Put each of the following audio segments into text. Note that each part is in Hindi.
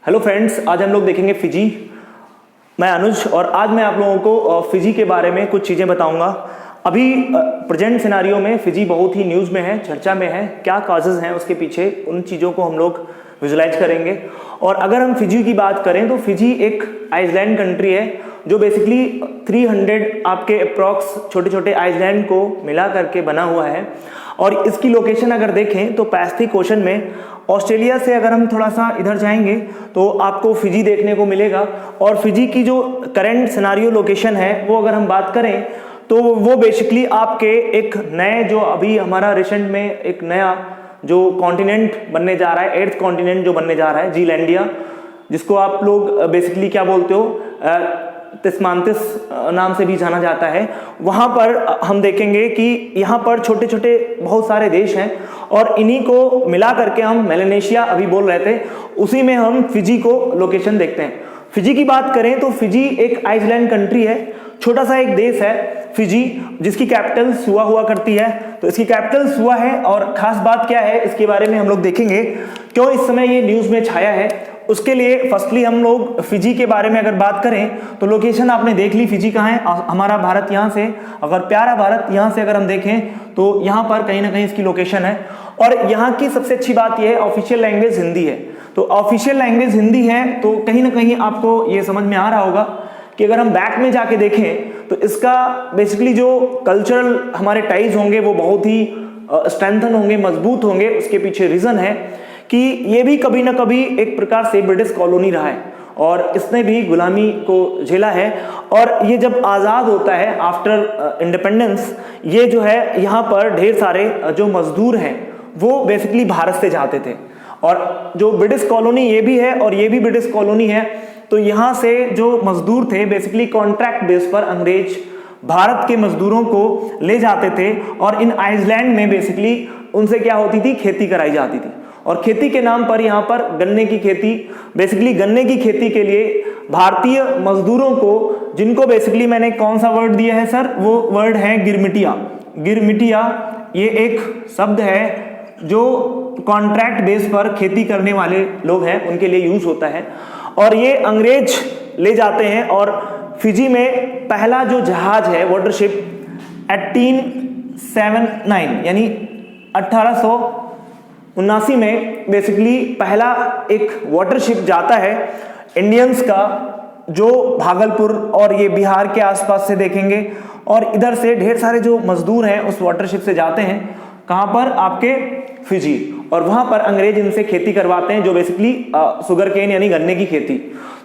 हेलो फ्रेंड्स, आज हम लोग देखेंगे फिजी। मैं अनुज और आज मैं आप लोगों को फिजी के बारे में कुछ चीज़ें बताऊंगा। अभी प्रेजेंट सिनारियो में फिजी बहुत ही न्यूज़ में है, चर्चा में है। क्या काजेज़ हैं उसके पीछे, उन चीज़ों को हम लोग विजुलाइज करेंगे। और अगर हम फिजी की बात करें तो फिजी एक आइसलैंड कंट्री है जो बेसिकली 300 आपके अप्रॉक्स छोटे छोटे आइसलैंड को मिला करके बना हुआ है। और इसकी लोकेशन अगर देखें तो पैसिफिक ओशन में, ऑस्ट्रेलिया से अगर हम थोड़ा सा इधर जाएंगे तो आपको फिजी देखने को मिलेगा। और फिजी की जो करंट सिनारियो लोकेशन है वो अगर हम बात करें तो वो बेसिकली आपके एक नए जो अभी हमारा रिसेंट में एक नया जो कॉन्टिनेंट बनने जा रहा है, 8th कॉन्टिनेंट जो बनने जा रहा है, जीलैंडिया, जिसको आप लोग बेसिकली क्या बोलते हो, तिस्मांतिस नाम से भी जाना जाता है। वहाँ पर हम देखेंगे कि यहाँ पर छोटे छोटे बहुत सारे देश हैं और इन्हीं को मिला करके हम मेलानेशिया अभी बोल रहे थे, उसी में हम फिजी को लोकेशन देखते हैं। फिजी की बात करें तो फिजी एक आइसलैंड कंट्री है, छोटा सा एक देश है फिजी, जिसकी कैपिटल सुआ हुआ करती है। तो इसकी कैपिटल सुआ है और खास बात क्या है इसके बारे में हम लोग देखेंगे, क्यों इस समय ये न्यूज़ में छाया है। उसके लिए फर्स्टली हम लोग फिजी के बारे में अगर बात करें तो लोकेशन आपने देख ली, फिजी कहाँ है, हमारा भारत यहाँ से, अगर प्यारा भारत यहाँ से अगर हम देखें तो यहाँ पर कहीं ना कहीं इसकी लोकेशन है। और यहाँ की सबसे अच्छी बात यह है, ऑफिशियल लैंग्वेज हिंदी है। तो ऑफिशियल लैंग्वेज हिंदी है तो कहीं ना कहीं आपको ये समझ में आ रहा होगा कि अगर हम बैक में जाके देखें तो इसका बेसिकली जो कल्चरल हमारे टाइज होंगे वो बहुत ही स्ट्रेंथन होंगे, मजबूत होंगे। उसके पीछे रीजन है कि ये भी कभी ना कभी एक प्रकार से ब्रिटिश कॉलोनी रहा है और इसने भी गुलामी को झेला है। और ये जब आज़ाद होता है आफ्टर इंडिपेंडेंस, ये जो है यहाँ पर ढेर सारे जो मजदूर हैं वो बेसिकली भारत से जाते थे। और जो ब्रिटिश कॉलोनी ये भी है और ये भी ब्रिटिश कॉलोनी है, तो यहाँ से जो मजदूर थे बेसिकली कॉन्ट्रैक्ट बेस पर अंग्रेज भारत के मजदूरों को ले जाते थे और इन आइसलैंड में बेसिकली उनसे क्या होती थी, खेती कराई जाती थी। और खेती के नाम पर यहाँ पर गन्ने की खेती, बेसिकली गन्ने की खेती के लिए भारतीय मजदूरों को, जिनको बेसिकली मैंने कौन सा वर्ड दिया है सर, वो वर्ड है गिरमिटिया। गिरमिटिया ये एक शब्द है जो कॉन्ट्रैक्ट बेस पर खेती करने वाले लोग हैं उनके लिए यूज होता है। और ये अंग्रेज ले जाते हैं और फिजी में पहला जो जहाज है वाटरशिप 1879 यानी 1879 में बेसिकली पहला एक वाटरशिप जाता है इंडियंस का, जो भागलपुर और ये बिहार के आसपास से देखेंगे। और इधर से ढेर सारे जो मजदूर हैं उस वाटरशिप से जाते हैं, कहां पर, आपके फिजी। और वहां पर अंग्रेज इनसे खेती करवाते हैं जो बेसिकली शुगर केन यानी गन्ने की खेती।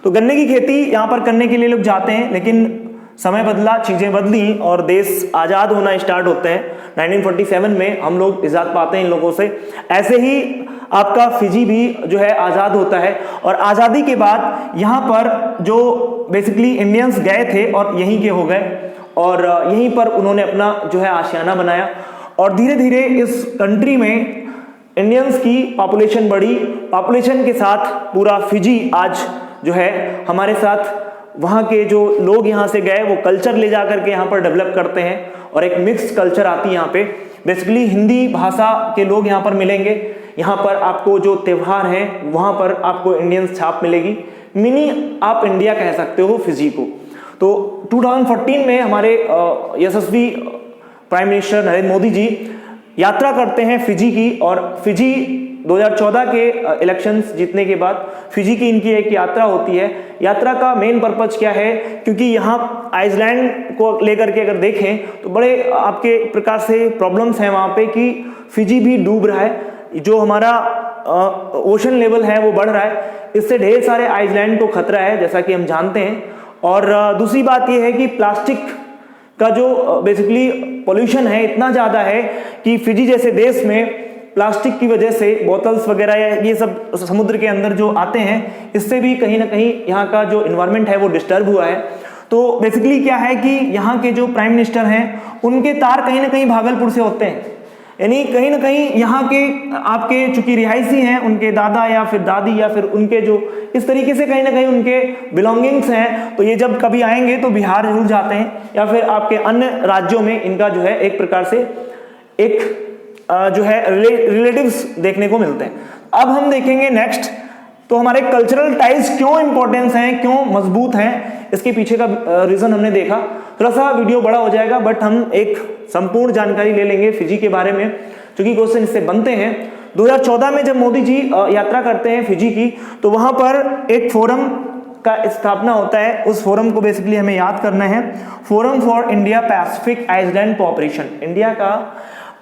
तो गन्ने की खेती यहां पर करने के लिए लोग जाते हैं, लेकिन समय बदला, चीजें बदली और देश आजाद होना स्टार्ट होते हैं। 1947 में हम लोग इजाद पाते हैं इन लोगों से। ऐसे ही आपका फिजी भी जो है आजाद होता है। और आजादी के बाद यहाँ पर जो बेसिकली इंडियंस गए थे और यहीं के हो गए और यहीं पर उन्होंने अपना जो है आशियाना बनाया। और धीरे धीरे इस कंट्री में इंडियंस की पॉपुलेशन बढ़ी। पॉपुलेशन के साथ पूरा फिजी आज जो है हमारे साथ, वहाँ के जो लोग यहाँ से गए वो कल्चर ले जा करके यहाँ पर डेवलप करते हैं और एक मिक्स्ड कल्चर आती है यहाँ पे। बेसिकली हिंदी भाषा के लोग यहाँ पर मिलेंगे। यहाँ पर आपको जो त्यौहार है वहाँ पर आपको इंडियंस छाप मिलेगी। मिनी आप इंडिया कह सकते हो फिजी को। तो 2014 में हमारे यशस्वी प्राइम मिनिस्टर नरेंद्र मोदी जी यात्रा करते हैं फिजी की। और फिजी 2014 के इलेक्शंस जीतने के बाद फिजी की इनकी एक यात्रा होती है। यात्रा का मेन पर्पज क्या है, क्योंकि यहाँ आइसलैंड को लेकर के अगर देखें तो बड़े आपके प्रकार से प्रॉब्लम्स हैं वहाँ पे कि फिजी भी डूब रहा है, जो हमारा ओशन लेवल है वो बढ़ रहा है, इससे ढेर सारे आइसलैंड को खतरा है जैसा कि हम जानते हैं। और दूसरी बात यह है कि प्लास्टिक का जो बेसिकली पोल्यूशन है इतना ज़्यादा है कि फिजी जैसे देश में प्लास्टिक की वजह से बोतल्स वगैरह या ये सब समुद्र के अंदर जो आते हैं, इससे भी कहीं ना कहीं यहाँ का जो इन्वायरमेंट है वो डिस्टर्ब हुआ है। तो बेसिकली क्या है कि यहाँ के जो प्राइम मिनिस्टर हैं उनके तार कहीं ना कहीं भागलपुर से होते हैं, यानी कहीं ना कहीं यहाँ के आपके चूंकि रिहायशी हैं, उनके दादा या फिर दादी या फिर उनके जो इस तरीके से कहीं ना कहीं उनके बिलोंगिंग्स हैं, तो ये जब कभी आएंगे तो बिहार जरूर जाते हैं या फिर आपके अन्य राज्यों में इनका जो है एक प्रकार से एक जो है रिलेटिव्स देखने को मिलते हैं। अब हम देखेंगे नेक्स्ट तो हमारे कल्चरल टाइज क्यों इंपॉर्टेंस हैं, क्यों मजबूत हैं, इसके पीछे का रीजन हमने देखा। थोड़ा सा वीडियो बड़ा हो जाएगा बट हम एक संपूर्ण जानकारी ले लेंगे फिजी के बारे में, क्योंकि क्वेश्चन इससे बनते हैं। 2014 में जब मोदी जी यात्रा करते हैं फिजी की, तो वहां पर एक फोरम का स्थापना होता है। उस फोरम को बेसिकली हमें याद करना है, forum for India Pacific island cooperation. India का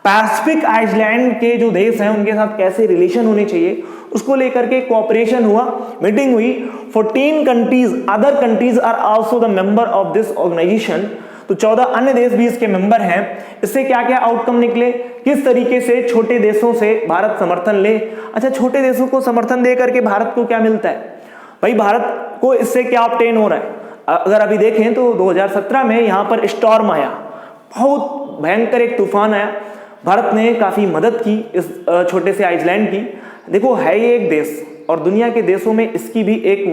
पैसिफिक आइसलैंड के जो देश हैं उनके साथ कैसे रिलेशन होने चाहिए उसको लेकर के कोऑपरेशन हुआ, मीटिंग हुई। 14 countries, other countries are also the member of this organisation. तो 14 अन्य देश भी इसके मेंबर हैं। इससे क्या क्या आउटकम निकले, किस तरीके से छोटे देशों से भारत समर्थन ले। अच्छा, छोटे देशों को समर्थन दे करके भारत को क्या मिलता है भाई, भारत को इससे क्या ऑब्टेन हो रहा है। अगर अभी देखें तो 2017 में यहां पर स्टॉर्म आया, बहुत भयंकर एक तूफान आया, भारत ने काफी मदद की इस छोटे से आइसलैंड की। देखो है ये एक देश और दुनिया के देशों में इसकी भी एक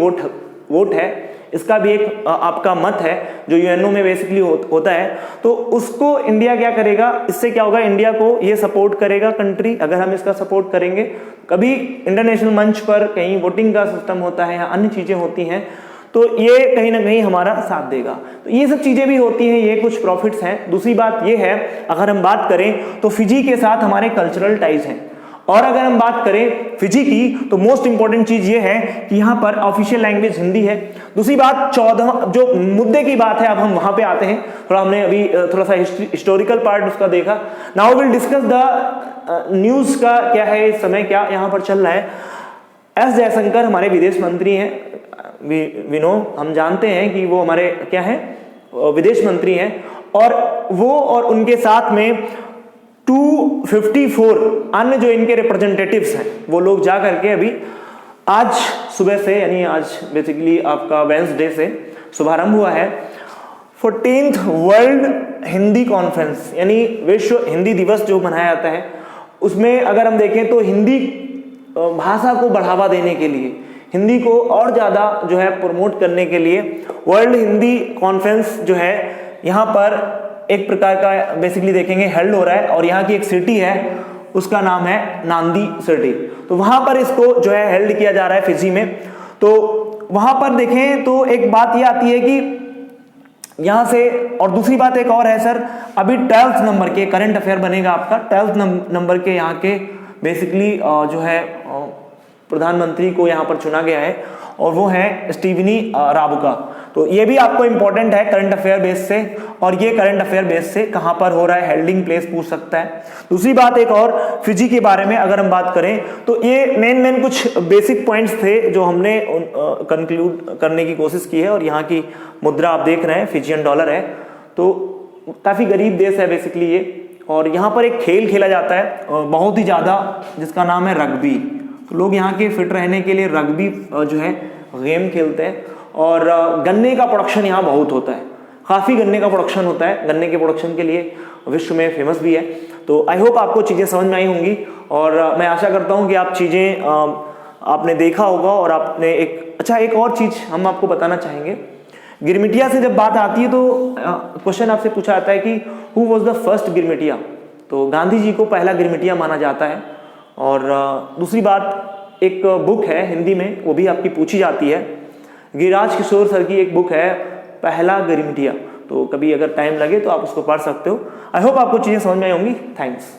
वोट है, इसका भी एक आपका मत है जो यूएनओ में बेसिकली होता है। तो उसको इंडिया क्या करेगा, इससे क्या होगा, इंडिया को ये सपोर्ट करेगा कंट्री। अगर हम इसका सपोर्ट करेंगे, कभी इंटरनेशनल मंच पर कहीं वोटिंग का सिस्टम होता है या अन्य चीजें होती हैं, तो ये कहीं ना कहीं हमारा साथ देगा। तो ये सब चीजें भी होती हैं, ये कुछ प्रॉफिट्स हैं। दूसरी बात ये है, अगर हम बात करें तो फिजी के साथ हमारे कल्चरल टाइज हैं। और अगर हम बात करें फिजी की, तो मोस्ट इंपॉर्टेंट चीज ये है कि यहाँ पर ऑफिशियल लैंग्वेज हिंदी है। दूसरी बात 14 जो मुद्दे की बात है, अब हम वहां पे आते हैं। थोड़ा हमने अभी थोड़ा सा हिस्टोरिकल पार्ट उसका देखा। Now will discuss the news का क्या है इस समय, क्या यहाँ पर चल रहा है। एस जयशंकर हमारे विदेश मंत्री हैं, हम जानते हैं कि वो हमारे क्या है, विदेश मंत्री हैं। और वो और उनके साथ में 254 अन्य जो इनके रिप्रेजेंटेटिव्स हैं, वो लोग जा करके अभी आज सुबह से, यानी आज बेसिकली आपका वेडनेसडे से शुभारंभ हुआ है 14th वर्ल्ड हिंदी कॉन्फ्रेंस, यानी विश्व हिंदी दिवस जो मनाया जाता है। उसमें अगर हम देखें तो हिंदी भाषा को बढ़ावा देने के लिए, हिंदी को और ज्यादा जो है प्रमोट करने के लिए वर्ल्ड हिंदी कॉन्फ्रेंस जो है यहाँ पर एक प्रकार का बेसिकली देखेंगे हेल्ड हो रहा है। और यहाँ की एक सिटी है, उसका नाम है नांदी सिटी। तो वहां पर इसको जो है हेल्ड किया जा रहा है फिजी में। तो वहां पर देखें तो एक बात ये आती है कि यहाँ से, और दूसरी बात एक और है सर, अभी 12th नंबर के करंट अफेयर बनेगा आपका, 12th नंबर के यहाँ के बेसिकली जो है प्रधानमंत्री को यहाँ पर चुना गया है और वो है स्टीवनी राबुका। तो ये भी आपको इंपॉर्टेंट है करंट अफेयर बेस से, और ये करंट अफेयर बेस से कहां पर हो रहा है, हेल्डिंग प्लेस पूछ सकता है। दूसरी बात एक और फिजी के बारे में अगर हम बात करें तो ये मेन कुछ बेसिक पॉइंट्स थे जो हमने कंक्लूड करने की कोशिश की है। और यहाँ की मुद्रा आप देख रहे हैं फिजियन डॉलर है, तो काफी गरीब देश है बेसिकली ये। और यहाँ पर एक खेल खेला जाता है बहुत ही ज्यादा, जिसका नाम है रग्बी। तो लोग यहाँ के फिट रहने के लिए रग्बी जो है गेम खेलते हैं। और गन्ने का प्रोडक्शन यहाँ बहुत होता है, काफ़ी गन्ने का प्रोडक्शन होता है, गन्ने के प्रोडक्शन के लिए विश्व में फेमस भी है। तो आई होप आपको चीज़ें समझ में आई होंगी, और मैं आशा करता हूँ कि आप चीज़ें आपने देखा होगा। और आपने एक और चीज़ हम आपको बताना चाहेंगे, गिरमिटिया से जब बात आती है तो क्वेश्चन आपसे पूछा जाता है कि हु वॉज द फर्स्ट गिरमिटिया। तो गांधी जी को पहला गिरमिटिया माना जाता है। और दूसरी बात, एक बुक है हिंदी में, वो भी आपकी पूछी जाती है, गिरिराज किशोर सर की एक बुक है पहला गिरमिटिया। तो कभी अगर टाइम लगे तो आप उसको पढ़ सकते हो। आई होप आपको चीज़ें समझ में आई होंगी। थैंक्स।